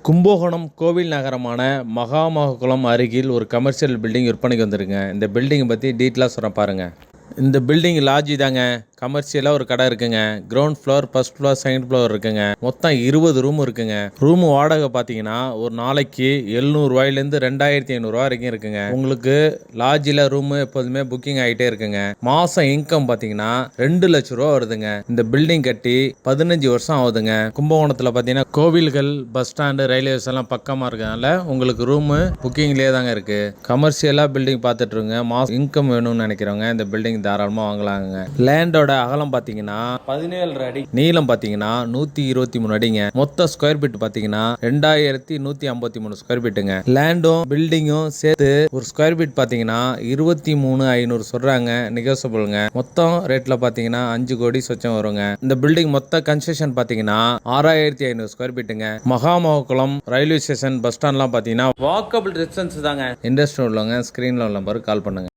கும்பகோணம் கோவில் நகரமான மகாமககுளம் அருகில் ஒரு கமர்ஷியல் பில்டிங் விற்பனைக்கு வந்திருக்குங்க. இந்த பில்டிங்கை பற்றி டீட்டெயிலாக சொல்கிறேன் பாருங்கள். இந்த பில்டிங் லாட்ஜி தாங்க. கமர்ஷியலாக ஒரு கடை இருக்குங்க. Ground floor, first floor, second floor இருக்குங்க. மொத்தம் 20 ரூம் இருக்குங்க. ரூம் வாடகை பார்த்தீங்கன்னா ஒரு நாளைக்கு 700 ரூபாயிலேருந்து 2500 வரைக்கும் இருக்குங்க. உங்களுக்கு லாட்ஜில் ரூம் எப்போதுமே புக்கிங் ஆகிட்டே இருக்குங்க. மாதம் இன்கம் பார்த்தீங்கன்னா 2 லட்சம் ரூபா வருதுங்க. இந்த பில்டிங் கட்டி 15 வருஷம் ஆகுதுங்க. கும்பகோணத்தில் பார்த்தீங்கன்னா கோவில்கள், பஸ் ஸ்டாண்டு, ரயில்வேஸ் எல்லாம் பக்கமாக இருக்கிறதுனால உங்களுக்கு ரூமு புக்கிங்லேயே தாங்க இருக்கு. கமர்ஷியலாக பில்டிங் பார்த்துட்டு இருங்க. மாதம் இன்கம் வேணும்னு நினைக்கிறவங்க இந்த பில்டிங் தாராளமாக வாங்கலாங்க. லேண்டோட அகலம் பார்த்தீங்கன்னா 17 அடி, நீளம் பார்த்தீங்கன்னா 123 அடிங்க. மொத்த ஸ்கொயர் ஃபீட் பார்த்தீங்கன்னா 2153 ஸ்கொயர் ஃபீட்டுங்க. லேண்டும் பில்டிங்கும் சேர்த்து ஒரு ஸ்கொயர் ஃபீட் பார்த்தீங்கன்னா 23,500 சொல்றாங்க. நெகோசியபிள்ங்க. மொத்தம் ரேட்ல பார்த்தீங்கன்னா 5 கோடி சொச்சம் வருங்க. இந்த பில்டிங் மொத்த கன்ஸ்ட்ரக்ஷன் பார்த்தீங்கன்னா 6,500 ஸ்கொயர் ஃபீட்டுங்க. மகாமககுளம் ரயில்வே ஸ்டேஷன், பஸ் ஸ்டாண்ட்லாம் பார்த்தீங்கன்னா வாக்கபிள் டிஸ்டன்ஸ் தாங்க. இண்டஸ்ட்ரி உள்ளவங்க ஸ்கிரீன்ல உள்ள நம்பருக்கு கால் பண்ணுங்க.